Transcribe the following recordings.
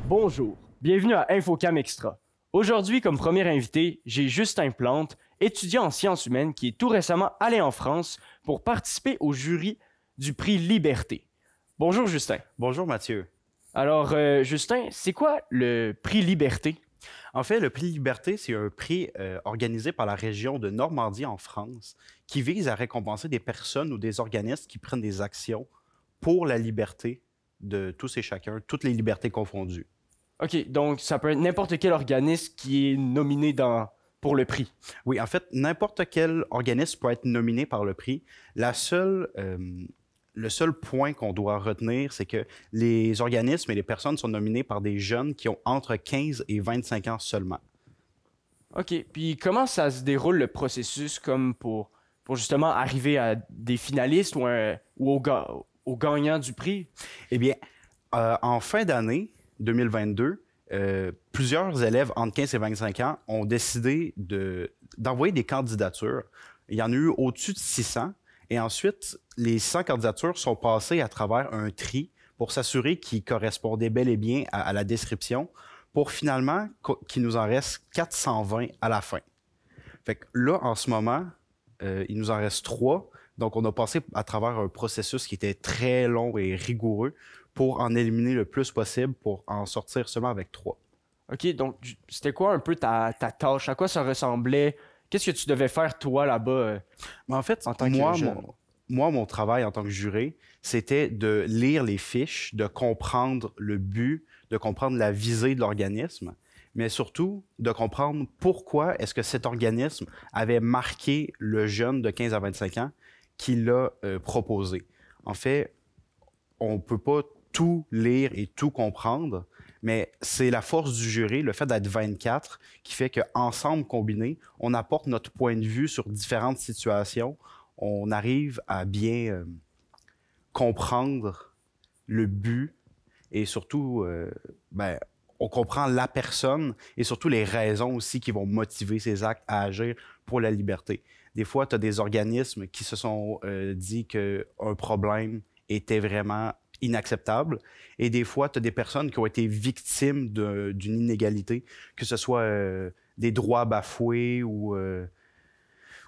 Bonjour, bienvenue à InfoCam Extra. Aujourd'hui, comme premier invité, j'ai Justin Plante, étudiant en sciences humaines qui est tout récemment allé en France pour participer au jury du prix Liberté. Bonjour Justin. Bonjour Mathieu. Alors Justin, c'est quoi le prix Liberté? En fait, le prix Liberté, c'est un prix organisé par la région de Normandie en France qui vise à récompenser des personnes ou des organismes qui prennent des actions pour la liberté de tous et chacun, toutes les libertés confondues. OK, donc ça peut être n'importe quel organisme qui est nominé pour le prix. Oui, en fait, n'importe quel organisme peut être nominé par le prix. Le seul point qu'on doit retenir, c'est que les organismes et les personnes sont nominés par des jeunes qui ont entre 15 et 25 ans seulement. OK, puis comment ça se déroule le processus comme pour justement arriver à des finalistes ou au gagnant du prix? Eh bien, en fin d'année 2022, plusieurs élèves entre 15 et 25 ans ont décidé d'envoyer des candidatures. Il y en a eu au-dessus de 600. Et ensuite, les 600 candidatures sont passées à travers un tri pour s'assurer qu'ils correspondaient bel et bien à la description pour finalement qu'il nous en reste 420 à la fin. Fait que là, en ce moment, il nous en reste 3. Donc, on a passé à travers un processus qui était très long et rigoureux pour en éliminer le plus possible pour en sortir seulement avec 3. OK, donc c'était quoi un peu ta tâche? À quoi ça ressemblait? Qu'est-ce que tu devais faire toi là-bas Mais en fait, en tant que jeune? mon travail en tant que juré, c'était de lire les fiches, de comprendre le but, de comprendre la visée de l'organisme, mais surtout de comprendre pourquoi est-ce que cet organisme avait marqué le jeune de 15 à 25 ans qui l'a proposé. En fait, on ne peut pas tout lire et tout comprendre, mais c'est la force du jury, le fait d'être 24, qui fait qu'ensemble, combinés, on apporte notre point de vue sur différentes situations. On arrive à bien comprendre le but et surtout, on comprend la personne et surtout les raisons aussi qui vont motiver ces actes à agir pour la liberté. Des fois, tu as des organismes qui se sont dit qu'un problème était vraiment inacceptable. Et des fois, tu as des personnes qui ont été victimes d'une inégalité, que ce soit des droits bafoués ou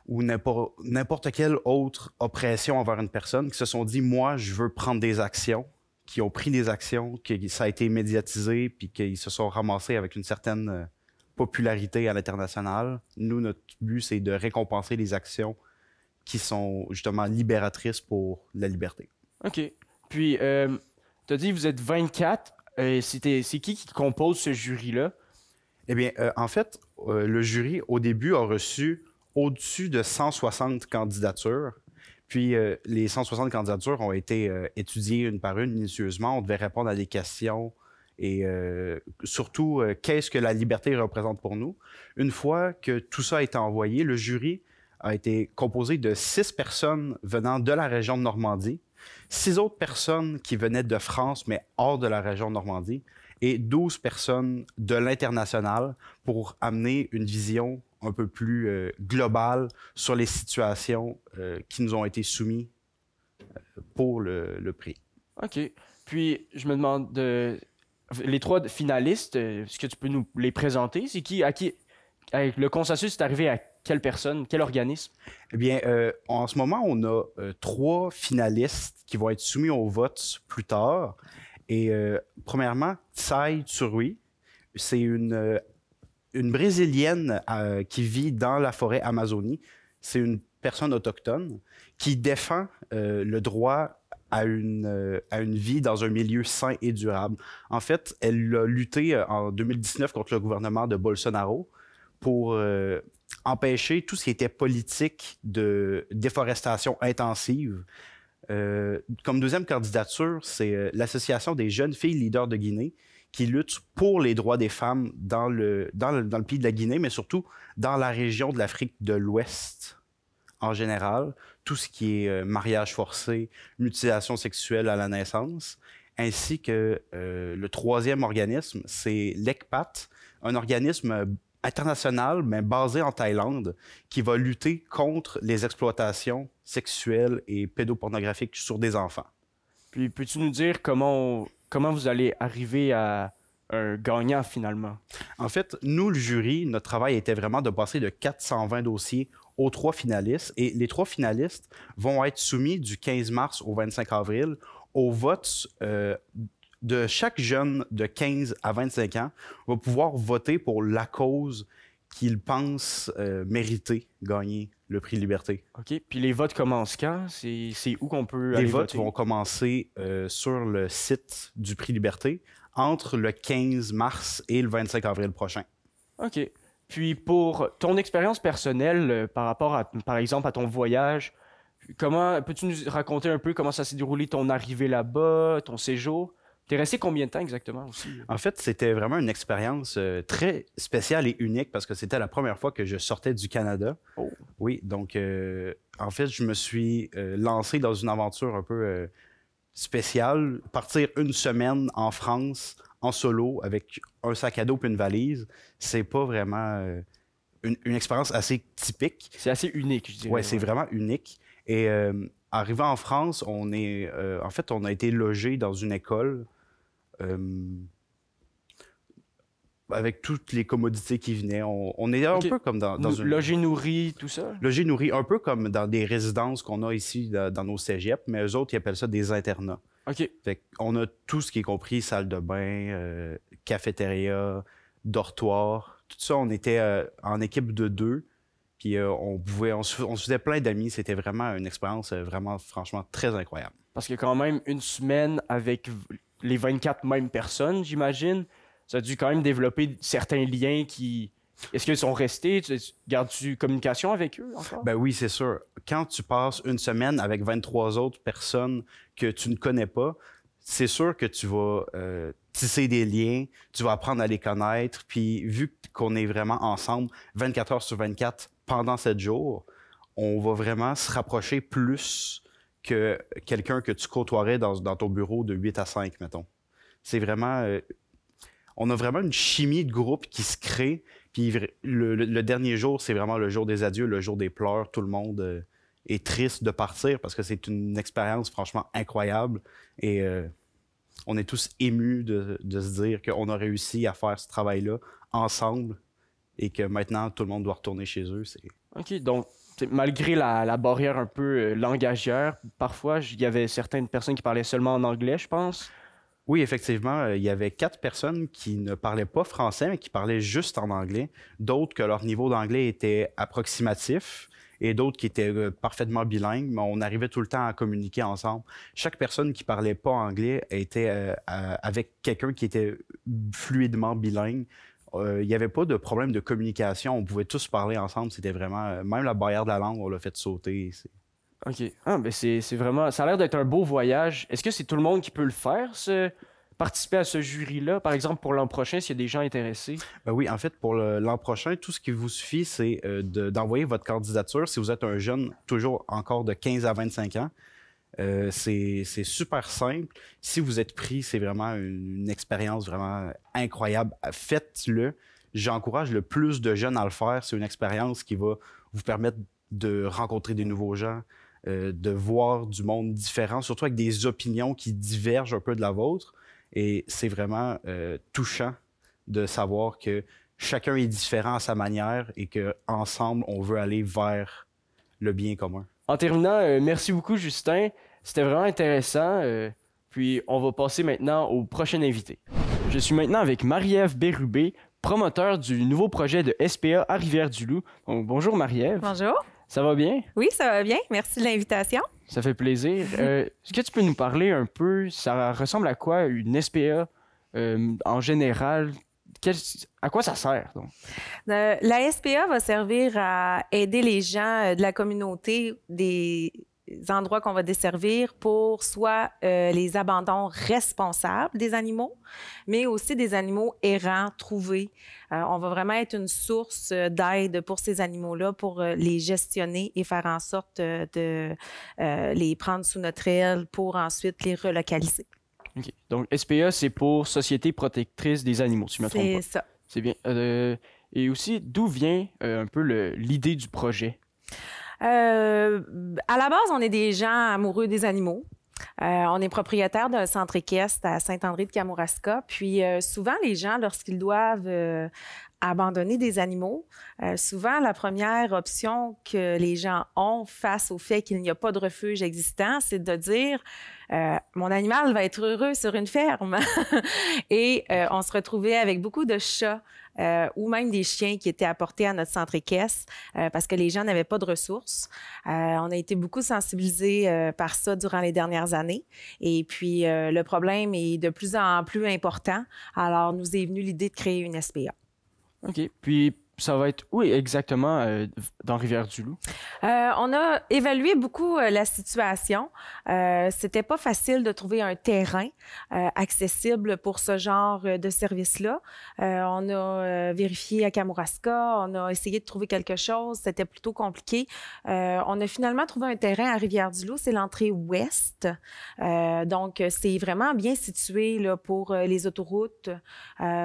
n'importe quelle autre oppression envers une personne, qui se sont dit, moi, je veux prendre des actions, qui ont pris des actions, que ça a été médiatisé, puis qu'ils se sont ramassés avec une certaine popularité à l'international. Nous, notre but, c'est de récompenser les actions qui sont justement libératrices pour la liberté. OK. Puis, tu as dit vous êtes 24. C'est qui compose ce jury-là? Eh bien, en fait, le jury, au début, a reçu au-dessus de 160 candidatures. Puis, les 160 candidatures ont été étudiées une par une minutieusement. On devait répondre à des questions et surtout, qu'est-ce que la liberté représente pour nous? Une fois que tout ça a été envoyé, le jury a été composé de 6 personnes venant de la région de Normandie, 6 autres personnes qui venaient de France, mais hors de la région de Normandie, et 12 personnes de l'international pour amener une vision un peu plus globale sur les situations qui nous ont été soumises pour le prix. OK. Puis, je me demande, les 3 finalistes, est-ce que tu peux nous les présenter? C'est avec le consensus, c'est arrivé à quelle personne, quel organisme? Eh bien, en ce moment, on a 3 finalistes qui vont être soumis au vote plus tard. Et premièrement, Tsai Tsurui, c'est une Brésilienne qui vit dans la forêt Amazonie. C'est une personne autochtone qui défend le droit à une vie dans un milieu sain et durable. En fait, elle a lutté en 2019 contre le gouvernement de Bolsonaro pour empêcher tout ce qui était politique de déforestation intensive. Comme deuxième candidature, c'est l'Association des jeunes filles leaders de Guinée qui lutte pour les droits des femmes dans le pays de la Guinée, mais surtout dans la région de l'Afrique de l'Ouest en général, tout ce qui est mariage forcé, mutilation sexuelle à la naissance, ainsi que le troisième organisme, c'est l'ECPAT, un organisme international, mais basé en Thaïlande, qui va lutter contre les exploitations sexuelles et pédopornographiques sur des enfants. Puis, peux-tu nous dire comment vous allez arriver un gagnant finalement? En fait, nous, le jury, notre travail était vraiment de passer de 420 dossiers aux 3 finalistes. Et les 3 finalistes vont être soumis du 15 mars au 25 avril au vote de chaque jeune de 15 à 25 ans va pouvoir voter pour la cause qu'il pense mériter gagner le prix Liberté. OK. Puis les votes commencent quand? C'est où qu'on peut Les aller votes voter? vont commencer sur le site du prix Liberté entre le 15 mars et le 25 avril prochain. OK. Puis pour ton expérience personnelle par rapport à, par exemple, à ton voyage, peux-tu nous raconter un peu comment ça s'est déroulé ton arrivée là-bas, ton séjour? T'es resté combien de temps exactement aussi? En fait, c'était vraiment une expérience très spéciale et unique parce que c'était la première fois que je sortais du Canada. Oh. Oui, donc en fait, je me suis lancé dans une aventure un peu spéciale. Partir une semaine en France en solo avec un sac à dos et une valise, c'est pas vraiment une expérience assez typique. C'est assez unique, je dirais. Ouais, c'est vraiment unique. Et arrivant en France, en fait, on a été logé dans une école avec toutes les commodités qui venaient. On est un peu comme dans une... Logé, nourri, tout ça? Logé, nourri, un peu comme dans des résidences qu'on a ici dans nos cégeps, mais eux autres, ils appellent ça des internats. OK. Fait qu'on a tout ce qui est compris, salle de bain, cafétéria, dortoir. Tout ça, on était en équipe de 2. Puis on se faisait plein d'amis. C'était vraiment une expérience vraiment, franchement, très incroyable. Parce que quand même, une semaine avec les 24 mêmes personnes, j'imagine, ça a dû quand même développer certains liens qui... Est-ce qu'ils sont restés? Gardes-tu communication avec eux encore? Ben oui, c'est sûr. Quand tu passes une semaine avec 23 autres personnes que tu ne connais pas, c'est sûr que tu vas tisser des liens, tu vas apprendre à les connaître. Puis vu qu'on est vraiment ensemble 24 heures sur 24 pendant 7 jours, on va vraiment se rapprocher plus que quelqu'un que tu côtoierais dans ton bureau de 8 à 5, mettons. C'est vraiment... on a vraiment une chimie de groupe qui se crée. Puis le dernier jour, c'est vraiment le jour des adieux, le jour des pleurs. Tout le monde est triste de partir parce que c'est une expérience franchement incroyable. Et on est tous émus de se dire qu'on a réussi à faire ce travail-là ensemble et que maintenant, tout le monde doit retourner chez eux. OK, donc malgré la barrière un peu langagière, parfois, il y avait certaines personnes qui parlaient seulement en anglais, je pense. Oui, effectivement, il y avait 4 personnes qui ne parlaient pas français, mais qui parlaient juste en anglais. D'autres que leur niveau d'anglais était approximatif et d'autres qui étaient parfaitement bilingues, mais on arrivait tout le temps à communiquer ensemble. Chaque personne qui parlait pas anglais était avec quelqu'un qui était fluidement bilingue. Il n'y avait pas de problème de communication. On pouvait tous parler ensemble. C'était vraiment... même la barrière de la langue, on l'a fait sauter. OK. Ah, ben c'est vraiment... Ça a l'air d'être un beau voyage. Est-ce que c'est tout le monde qui peut le faire, participer à ce jury-là? Par exemple, pour l'an prochain, s'il y a des gens intéressés? Ben oui, en fait, pour l'an prochain, tout ce qui vous suffit, c'est d'envoyer votre candidature. Si vous êtes un jeune, toujours encore de 15 à 25 ans, c'est super simple. Si vous êtes pris, c'est vraiment une expérience vraiment incroyable. Faites-le. J'encourage le plus de jeunes à le faire. C'est une expérience qui va vous permettre de rencontrer des nouveaux gens, de voir du monde différent, surtout avec des opinions qui divergent un peu de la vôtre. Et c'est vraiment touchant de savoir que chacun est différent à sa manière et qu'ensemble, on veut aller vers le bien commun. En terminant, merci beaucoup, Justin. C'était vraiment intéressant. Puis, on va passer maintenant au prochain invité. Je suis maintenant avec Marie-Ève Bérubé, promoteur du nouveau projet de SPA à Rivière-du-Loup. Donc, bonjour, Marie-Ève. Bonjour. Ça va bien? Oui, ça va bien. Merci de l'invitation. Ça fait plaisir. Est-ce que tu peux nous parler un peu, ça ressemble à quoi une SPA en général? À quoi ça sert, donc? La SPA va servir à aider les gens de la communauté des endroits qu'on va desservir pour soit les abandons responsables des animaux, mais aussi des animaux errants trouvés. On va vraiment être une source d'aide pour ces animaux-là, pour les gestionner et faire en sorte de les prendre sous notre aile pour ensuite les relocaliser. OK. Donc, SPA, c'est pour Société protectrice des animaux, si je ne me trompe pas. C'est ça. C'est bien. Et aussi, d'où vient un peu l'idée du projet? À la base, on est des gens amoureux des animaux. On est propriétaire d'un centre équestre à Saint-André-de-Kamouraska. Puis souvent, les gens, lorsqu'ils doivent abandonner des animaux, souvent, la première option que les gens ont face au fait qu'il n'y a pas de refuge existant, c'est de dire mon animal va être heureux sur une ferme. Et on se retrouvait avec beaucoup de chats ou même des chiens qui étaient apportés à notre centre équestre parce que les gens n'avaient pas de ressources. On a été beaucoup sensibilisés par ça durant les dernières années. Et puis, le problème est de plus en plus important. Alors, nous est venue l'idée de créer une SPA. OK. Puis, ça va être où exactement dans Rivière-du-Loup? On a évalué beaucoup la situation. C'était pas facile de trouver un terrain accessible pour ce genre de service-là. On a vérifié à Kamouraska, on a essayé de trouver quelque chose. C'était plutôt compliqué. On a finalement trouvé un terrain à Rivière-du-Loup. C'est l'entrée ouest. Donc, c'est vraiment bien situé là, pour les autoroutes.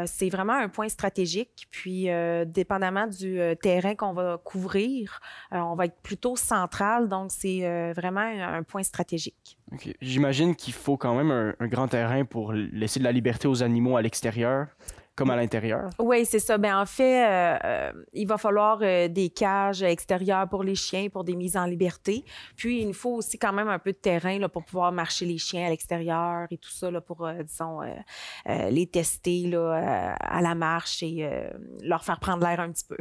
C'est vraiment un point stratégique. Puis, dépendamment du terrain qu'on va couvrir, on va être plutôt central, donc c'est vraiment un point stratégique. OK. J'imagine qu'il faut quand même un grand terrain pour laisser de la liberté aux animaux à l'extérieur, comme à l'intérieur. Oui, c'est ça. Bien, en fait, il va falloir des cages extérieures pour les chiens, pour des mises en liberté. Puis, il nous faut aussi quand même un peu de terrain là, pour pouvoir marcher les chiens à l'extérieur et tout ça là, pour, disons, les tester là, à la marche et leur faire prendre l'air un petit peu.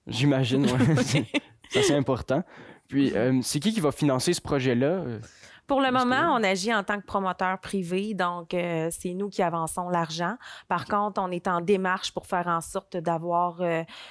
J'imagine, oui. C'est important. Puis, c'est qui va financer ce projet-là? Pour le moment, on agit en tant que promoteur privé, donc c'est nous qui avançons l'argent. Par contre, on est en démarche pour faire en sorte d'avoir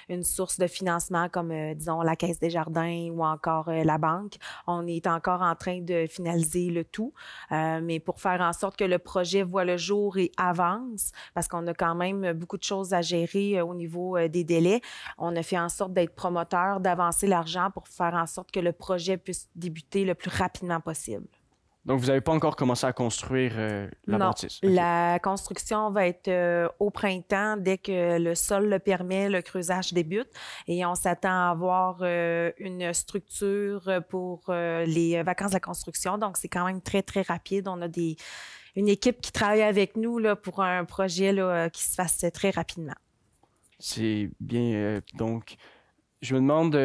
une source de financement comme, disons, la Caisse des Jardins ou encore la banque. On est encore en train de finaliser le tout, mais pour faire en sorte que le projet voit le jour et avance, parce qu'on a quand même beaucoup de choses à gérer au niveau des délais, on a fait en sorte d'être promoteur, d'avancer l'argent pour faire en sorte que le projet puisse débuter le plus rapidement possible. Donc, vous n'avez pas encore commencé à construire la bâtisse? Non, la construction va être au printemps. Dès que le sol le permet, le creusage débute. Et on s'attend à avoir une structure pour les vacances de la construction. Donc, c'est quand même très, très rapide. On a une équipe qui travaille avec nous là, pour un projet là, qui se fasse très rapidement. C'est bien. Donc, je me demande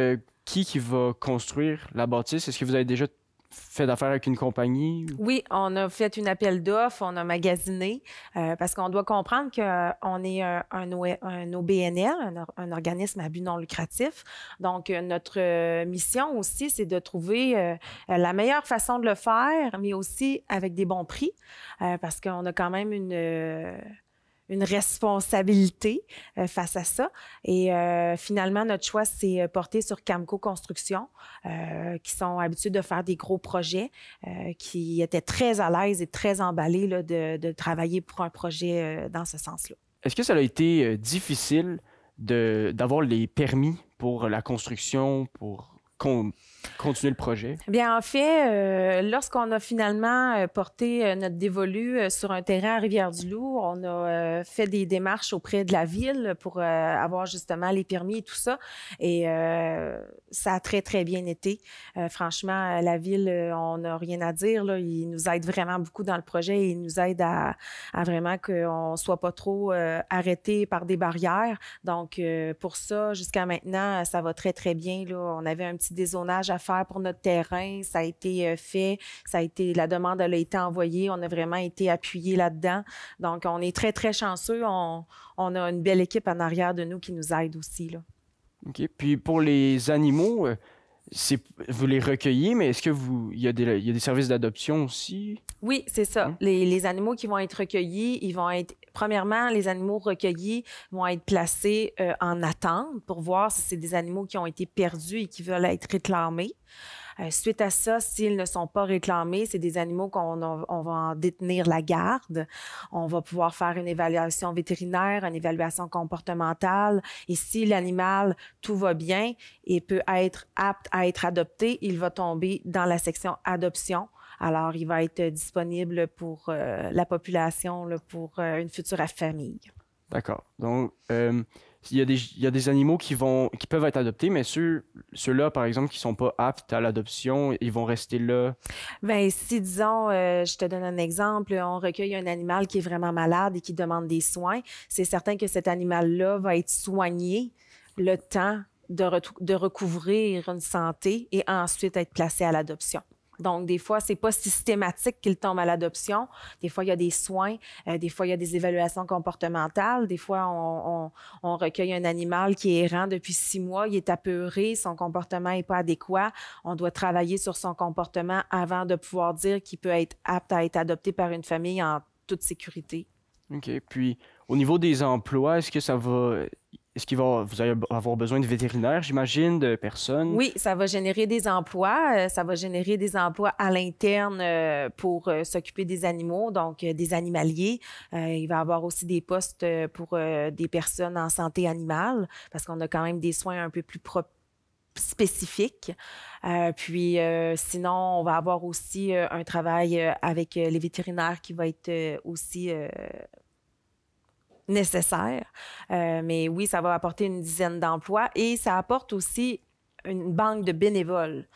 qui va construire la bâtisse. Est-ce que vous avez déjà fait d'affaires avec une compagnie? Oui, on a fait une appel d'offres, on a magasiné, parce qu'on doit comprendre qu'on est un OBNL, un organisme à but non lucratif. Donc, notre mission aussi, c'est de trouver la meilleure façon de le faire, mais aussi avec des bons prix, parce qu'on a quand même une responsabilité face à ça. Et finalement, notre choix s'est porté sur Camco Construction, qui sont habitués de faire des gros projets, qui étaient très à l'aise et très emballés là, de travailler pour un projet dans ce sens-là. Est-ce que ça a été difficile d'avoir les permis pour la construction, pour continuer le projet? Bien, en fait, lorsqu'on a finalement porté notre dévolu sur un terrain à Rivière-du-Loup, on a fait des démarches auprès de la ville pour avoir justement les permis et tout ça. Et ça a très, très bien été. Franchement, la ville, on n'a rien à dire. Là. Ils nous aident vraiment beaucoup dans le projet et ils nous aident à vraiment qu'on ne soit pas trop arrêté par des barrières. Donc, pour ça, jusqu'à maintenant, ça va très, très bien. Là. On avait un petit dézonage à faire pour notre terrain. Ça a été fait. La demande elle a été envoyée. On a vraiment été appuyés là-dedans. Donc, on est très, très chanceux. On a une belle équipe en arrière de nous qui nous aide aussi, là. OK. Puis pour les animaux, vous les recueillez, mais est-ce que il y a des services d'adoption aussi? Oui, c'est ça. Les animaux qui vont être recueillis, premièrement, les animaux recueillis vont être placés en attente pour voir si c'est des animaux qui ont été perdus et qui veulent être réclamés. Suite à ça, s'ils ne sont pas réclamés, c'est des animaux on va en détenir la garde. On va pouvoir faire une évaluation vétérinaire, une évaluation comportementale. Et si l'animal, tout va bien et peut être apte à être adopté, il va tomber dans la section adoption. Alors, il va être disponible pour la population, là, pour une future famille. D'accord. Donc, il y a des animaux qui peuvent être adoptés, mais ceux-là, par exemple, qui sont pas aptes à l'adoption, ils vont rester là. Ben, si, disons, je te donne un exemple, on recueille un animal qui est vraiment malade et qui demande des soins, c'est certain que cet animal-là va être soigné le temps de recouvrir une santé et ensuite être placé à l'adoption. Donc, des fois, c'est pas systématique qu'il tombe à l'adoption. Des fois, il y a des soins. Des fois, il y a des évaluations comportementales. Des fois, on recueille un animal qui est errant depuis 6 mois. Il est apeuré. Son comportement n'est pas adéquat. On doit travailler sur son comportement avant de pouvoir dire qu'il peut être apte à être adopté par une famille en toute sécurité. OK. Puis, au niveau des emplois, vous allez avoir besoin de vétérinaires, j'imagine, de personnes? Oui, ça va générer des emplois. Ça va générer des emplois à l'interne pour s'occuper des animaux, donc des animaliers. Il va y avoir aussi des postes pour des personnes en santé animale, parce qu'on a quand même des soins un peu plus spécifiques. Puis sinon, on va avoir aussi un travail avec les vétérinaires qui va être aussi nécessaire. Mais oui, ça va apporter une dizaine d'emplois et ça apporte aussi une banque de bénévoles.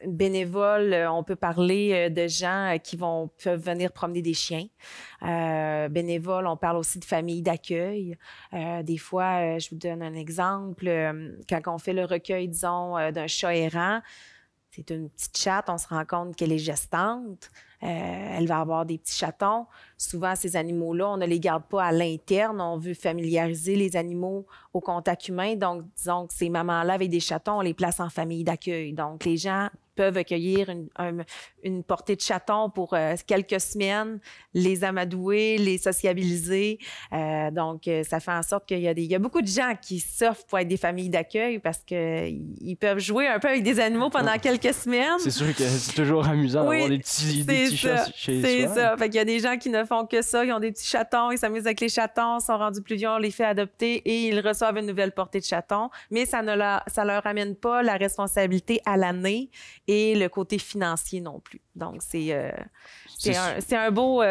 Bénévoles, on peut parler de gens qui peuvent venir promener des chiens. Bénévoles, on parle aussi de familles d'accueil. Des fois, je vous donne un exemple, quand on fait le recueil, disons, d'un chat errant, c'est une petite chatte, on se rend compte qu'elle est gestante. Elle va avoir des petits chatons. Souvent, ces animaux-là, on ne les garde pas à l'interne. On veut familiariser les animaux au contact humain. Donc, disons que ces mamans-là avec des chatons, on les place en famille d'accueil. Donc, les gens peuvent accueillir une portée de chatons pour quelques semaines, les amadouer, les sociabiliser. Donc, ça fait en sorte qu'il y a beaucoup de gens qui s'offrent pour être des familles d'accueil parce qu'ils peuvent jouer un peu avec des animaux pendant quelques semaines. C'est sûr que c'est toujours amusant d'avoir des petits chats chez soi. C'est ça. Fait qu'il y a des gens qui ne font que ça. Ils ont des petits chatons, ils s'amusent avec les chatons, sont rendus plus vieux, on les fait adopter et ils reçoivent une nouvelle portée de chatons. Mais ça leur amène pas la responsabilité à l'année et le côté financier non plus. Donc, c'est un beau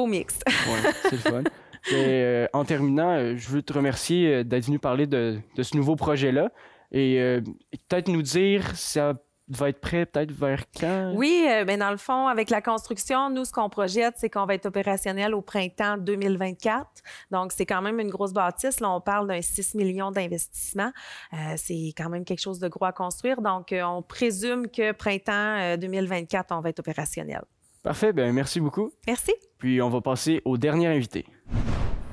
mix. Ouais, c'est le fun. Et, en terminant, je veux te remercier d'être venu parler de ce nouveau projet-là et peut-être nous dire ça va être prêt peut-être vers quand? Oui, ben dans le fond, avec la construction, nous, ce qu'on projette, c'est qu'on va être opérationnel au printemps 2024. Donc, c'est quand même une grosse bâtisse. Là, on parle d'un 6 millions d'investissement. C'est quand même quelque chose de gros à construire. Donc, on présume que printemps 2024, on va être opérationnel. Parfait, ben merci beaucoup. Merci. Puis, on va passer au dernier invité.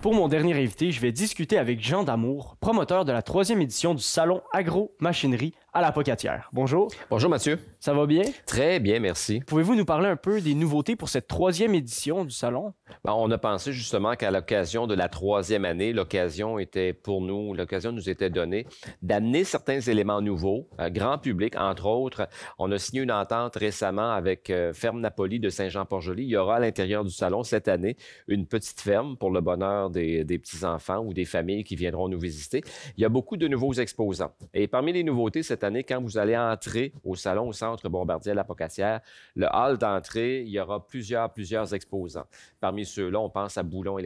Pour mon dernier invité, je vais discuter avec Jean Damour, promoteur de la 3e édition du Salon Agro-Machinerie à la Pocatière. Bonjour. Bonjour Mathieu. Ça va bien? Très bien, merci. Pouvez-vous nous parler un peu des nouveautés pour cette 3e édition du Salon? On a pensé justement qu'à l'occasion de la 3e année, l'occasion nous était donnée d'amener certains éléments nouveaux, grand public, entre autres. On a signé une entente récemment avec Ferme Napoli de Saint-Jean-Port-Joli. Il y aura à l'intérieur du salon cette année une petite ferme pour le bonheur des petits-enfants ou des familles qui viendront nous visiter. Il y a beaucoup de nouveaux exposants. Et parmi les nouveautés cette année, quand vous allez entrer au salon au Centre Bombardier à la Pocatière, le hall d'entrée, il y aura plusieurs exposants. Parmi ceux-là, on pense à Boulon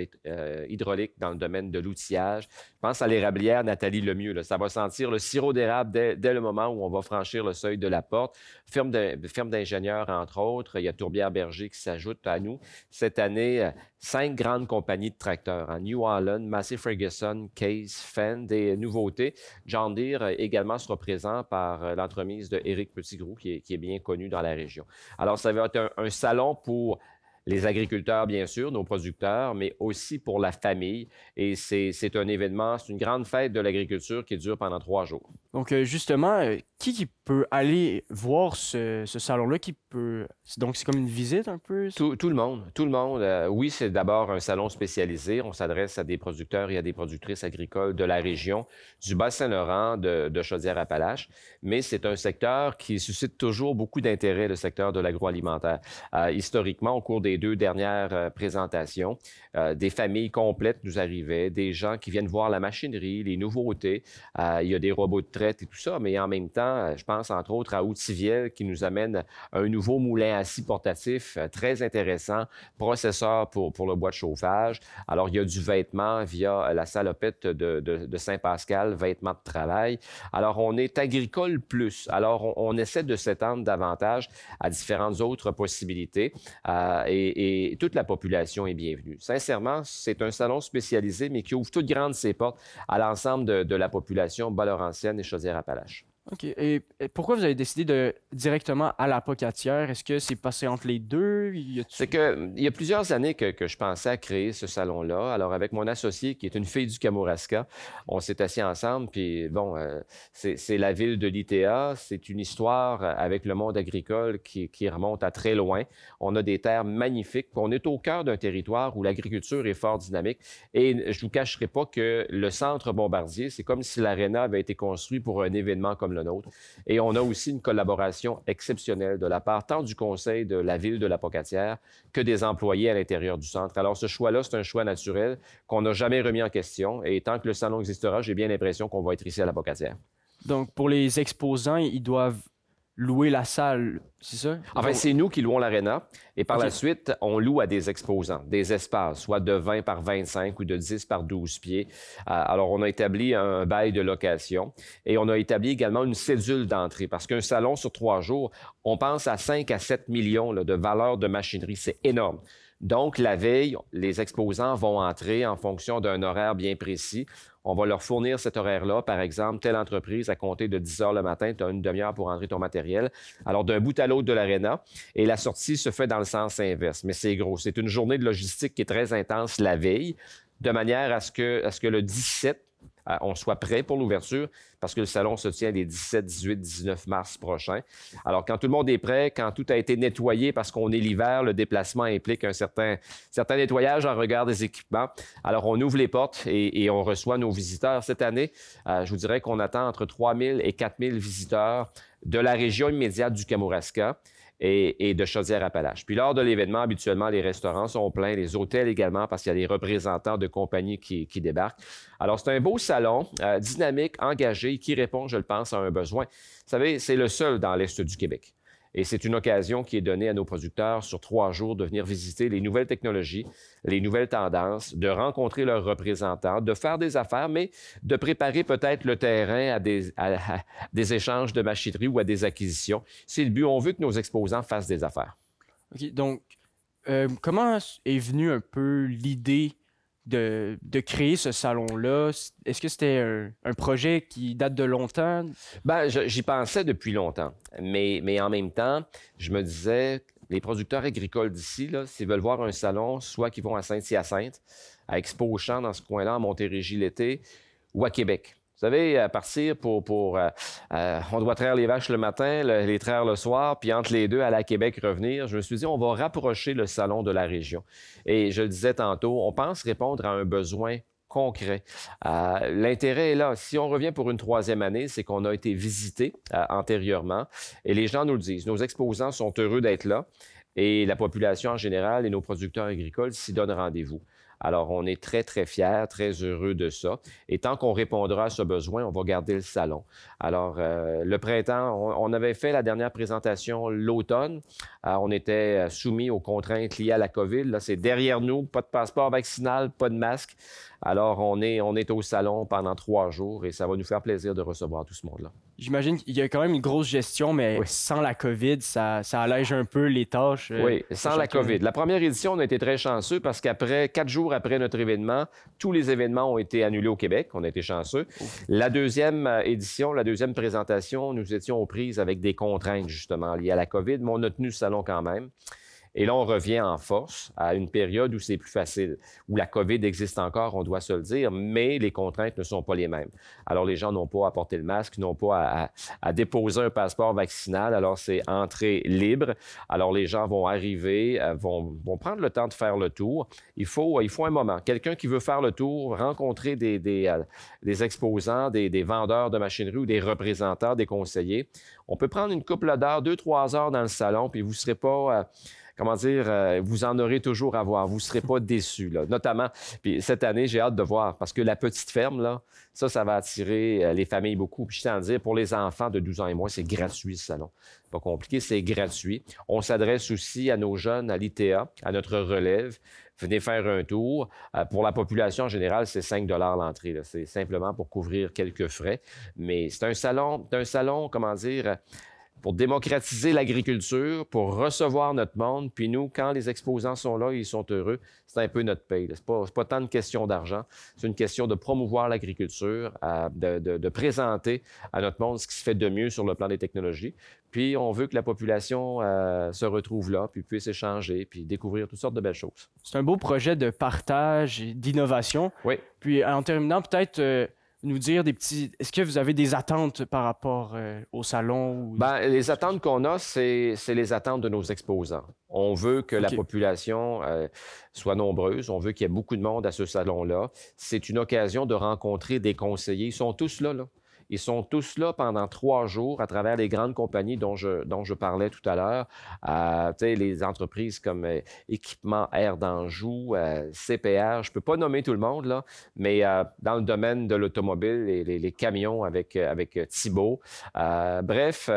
hydraulique dans le domaine de l'outillage. Je pense à l'érablière Nathalie Lemieux. Là. Ça va sentir le sirop d'érable dès le moment où on va franchir le seuil de la porte. Firme d'ingénieurs, entre autres. Il y a Tourbière Berger qui s'ajoute à nous. Cette année, 5 grandes compagnies de tracteurs. New Holland, Massey Ferguson, Case, Fenn, des nouveautés. John Deere également sera présent par l'entremise de Éric Petitgrou, qui est bien connu dans la région. Alors, ça va être un salon pour les agriculteurs, bien sûr, nos producteurs, mais aussi pour la famille. Et c'est un événement, c'est une grande fête de l'agriculture qui dure pendant 3 jours. Donc, justement, qui peut aller voir ce salon-là? Donc, c'est comme une visite un peu? Tout le monde. Oui, c'est d'abord un salon spécialisé. On s'adresse à des producteurs et à des productrices agricoles de la région, du Bas-Saint-Laurent, de Chaudière-Appalaches. Mais c'est un secteur qui suscite toujours beaucoup d'intérêt, le secteur de l'agroalimentaire. Historiquement, au cours des 2 dernières présentations, des familles complètes nous arrivaient, des gens qui viennent voir la machinerie, les nouveautés. Il y a des robots de retraite et tout ça, mais en même temps, je pense entre autres à Outiviel qui nous amène un nouveau moulin à scie portatif très intéressant, processeur pour le bois de chauffage. Alors, il y a du vêtement via la salopette de Saint-Pascal, vêtements de travail. Alors, on est agricole plus. Alors, on essaie de s'étendre davantage à différentes autres possibilités et toute la population est bienvenue. Sincèrement, c'est un salon spécialisé, mais qui ouvre toutes grandes ses portes à l'ensemble de la population bas-laurentienne et Chaudière-Appalaches. OK. Et pourquoi vous avez décidé de directement à la Pocatière? Est-ce que c'est passé entre les deux? C'est qu'il y a plusieurs années que je pensais à créer ce salon-là. Alors, avec mon associé, qui est une fille du Kamouraska, on s'est assis ensemble. Puis, bon, c'est la ville de l'ITA. C'est une histoire avec le monde agricole qui remonte à très loin. On a des terres magnifiques. On est au cœur d'un territoire où l'agriculture est fort dynamique. Et je ne vous cacherai pas que le centre Bombardier, c'est comme si l'aréna avait été construit pour un événement comme le nôtre. Et on a aussi une collaboration exceptionnelle de la part tant du conseil de la ville de la Pocatière que des employés à l'intérieur du centre. Alors, ce choix-là, c'est un choix naturel qu'on n'a jamais remis en question. Et tant que le salon existera, j'ai bien l'impression qu'on va être ici à la Pocatière. Donc, pour les exposants, ils doivent louer la salle, c'est ça? Enfin, c'est nous qui louons l'aréna et par la suite, on loue à des exposants, des espaces, soit de 20 par 25 ou de 10 par 12 pieds. Alors, on a établi un bail de location et on a établi également une cédule d'entrée parce qu'un salon sur 3 jours, on pense à 5 à 7 millions là, de valeur de machinerie. C'est énorme. Donc, la veille, les exposants vont entrer en fonction d'un horaire bien précis. On va leur fournir cet horaire-là. Par exemple, telle entreprise, à compter de 10 heures le matin, tu as une demi-heure pour entrer ton matériel. Alors, d'un bout à l'autre de l'aréna, et la sortie se fait dans le sens inverse. Mais c'est gros. C'est une journée de logistique qui est très intense la veille, de manière à ce que le 17, on soit prêt pour l'ouverture parce que le salon se tient les 17, 18, 19 mars prochains. Alors, quand tout le monde est prêt, quand tout a été nettoyé parce qu'on est l'hiver, le déplacement implique un certain nettoyage en regard des équipements. Alors, on ouvre les portes et on reçoit nos visiteurs. Cette année, je vous dirais qu'on attend entre 3 000 et 4 000 visiteurs de la région immédiate du Kamouraska et de Chaudière-Appalaches. Puis lors de l'événement, habituellement, les restaurants sont pleins, les hôtels également, parce qu'il y a des représentants de compagnies qui débarquent. Alors, c'est un beau salon, dynamique, engagé, qui répond, je le pense, à un besoin. Vous savez, c'est le seul dans l'Est du Québec. Et c'est une occasion qui est donnée à nos producteurs sur 3 jours de venir visiter les nouvelles technologies, les nouvelles tendances, de rencontrer leurs représentants, de faire des affaires, mais de préparer peut-être le terrain à des échanges de machinerie ou à des acquisitions. C'est le but. On veut que nos exposants fassent des affaires. OK. Donc, comment est venue un peu l'idée de créer ce salon-là? Est-ce que c'était un projet qui date de longtemps? Bien, j'y pensais depuis longtemps. Mais en même temps, je me disais, les producteurs agricoles d'ici, s'ils veulent voir un salon, soit qu'ils vont à Saint-Hyacinthe, à Expo-Champs dans ce coin-là, à Montérégie l'été, ou à Québec. Vous savez, à partir on doit traire les vaches le matin, les traire le soir, puis entre les deux, aller à Québec, revenir. Je me suis dit, on va rapprocher le salon de la région. Et je le disais tantôt, on pense répondre à un besoin concret. L'intérêt est là. Si on revient pour une 3e année, c'est qu'on a été visité antérieurement et les gens nous le disent. Nos exposants sont heureux d'être là et la population en général et nos producteurs agricoles s'y donnent rendez-vous. Alors, on est très, très fiers, très heureux de ça. Et tant qu'on répondra à ce besoin, on va garder le salon. Alors, le printemps, on avait fait la dernière présentation l'automne. On était soumis aux contraintes liées à la COVID. Là, c'est derrière nous, pas de passeport vaccinal, pas de masque. Alors, on est au salon pendant 3 jours et ça va nous faire plaisir de recevoir tout ce monde-là. J'imagine qu'il y a quand même une grosse gestion, mais sans la COVID, ça allège un peu les tâches. Oui, sans la COVID. La première édition, on a été très chanceux parce qu'après 4 jours après notre événement, tous les événements ont été annulés au Québec. On a été chanceux. La deuxième édition, la deuxième présentation, nous étions aux prises avec des contraintes justement liées à la COVID, mais on a tenu le salon quand même. Et là, on revient en force à une période où c'est plus facile, où la COVID existe encore, on doit se le dire, mais les contraintes ne sont pas les mêmes. Alors, les gens n'ont pas à porter le masque, n'ont pas à déposer un passeport vaccinal. Alors, c'est entrée libre. Alors, les gens vont arriver, vont prendre le temps de faire le tour. Il faut un moment. Quelqu'un qui veut faire le tour, rencontrer des exposants, des vendeurs de machinerie ou des représentants, des conseillers. On peut prendre une couple d'heures, 2-3 heures dans le salon, puis vous ne serez pas... comment dire, vous en aurez toujours à voir. Vous ne serez pas déçus, là. Notamment, puis cette année, j'ai hâte de voir, parce que la petite ferme, là, ça va attirer les familles beaucoup. Puis je tiens à dire, pour les enfants de 12 ans et moins, c'est gratuit, ce salon. Pas compliqué, c'est gratuit. On s'adresse aussi à nos jeunes, à l'ITA, à notre relève. Venez faire un tour. Pour la population en général, c'est 5 $ l'entrée. C'est simplement pour couvrir quelques frais. Mais c'est un salon, comment dire, pour démocratiser l'agriculture, pour recevoir notre monde. Puis nous, quand les exposants sont là, ils sont heureux, c'est un peu notre paye. C'est pas tant une question d'argent, c'est une question de promouvoir l'agriculture, de présenter à notre monde ce qui se fait de mieux sur le plan des technologies. Puis on veut que la population se retrouve là, puis puisse échanger, puis découvrir toutes sortes de belles choses. C'est un beau projet de partage et d'innovation. Oui. Puis en terminant, peut-être nous dire est-ce que vous avez des attentes par rapport au salon? Ou... Bien, les attentes qu'on a, c'est les attentes de nos exposants. On veut que la population soit nombreuse. On veut qu'il y ait beaucoup de monde à ce salon-là. C'est une occasion de rencontrer des conseillers. Ils sont tous là. Ils sont tous là pendant 3 jours à travers les grandes compagnies dont je parlais tout à l'heure. Les entreprises comme Équipement Air d'Anjou, CPR, je ne peux pas nommer tout le monde, là, mais dans le domaine de l'automobile, les camions avec Thibault. Bref,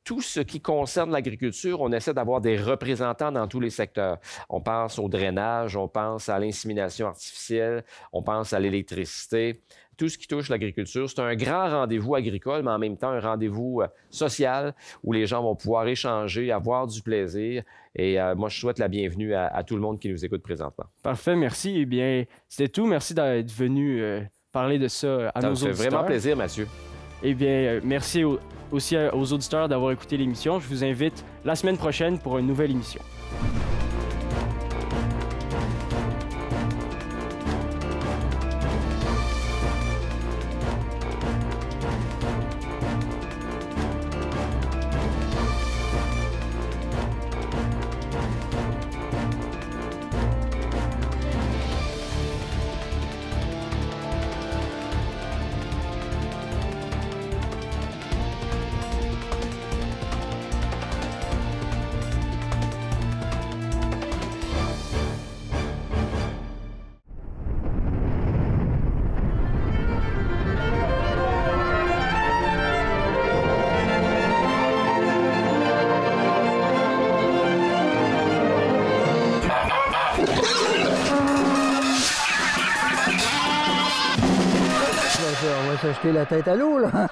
tout ce qui concerne l'agriculture, on essaie d'avoir des représentants dans tous les secteurs. On pense au drainage, on pense à l'insémination artificielle, on pense à l'électricité. Tout ce qui touche l'agriculture, c'est un grand rendez-vous agricole, mais en même temps un rendez-vous social où les gens vont pouvoir échanger, avoir du plaisir. Et moi, je souhaite la bienvenue à tout le monde qui nous écoute présentement. Parfait, merci. Eh bien, c'était tout. Merci d'être venu parler de ça à nos auditeurs. Ça me fait vraiment plaisir, Mathieu. Eh bien, merci aussi aux auditeurs d'avoir écouté l'émission. Je vous invite la semaine prochaine pour une nouvelle émission. On va s'acheter la tête à l'eau, là.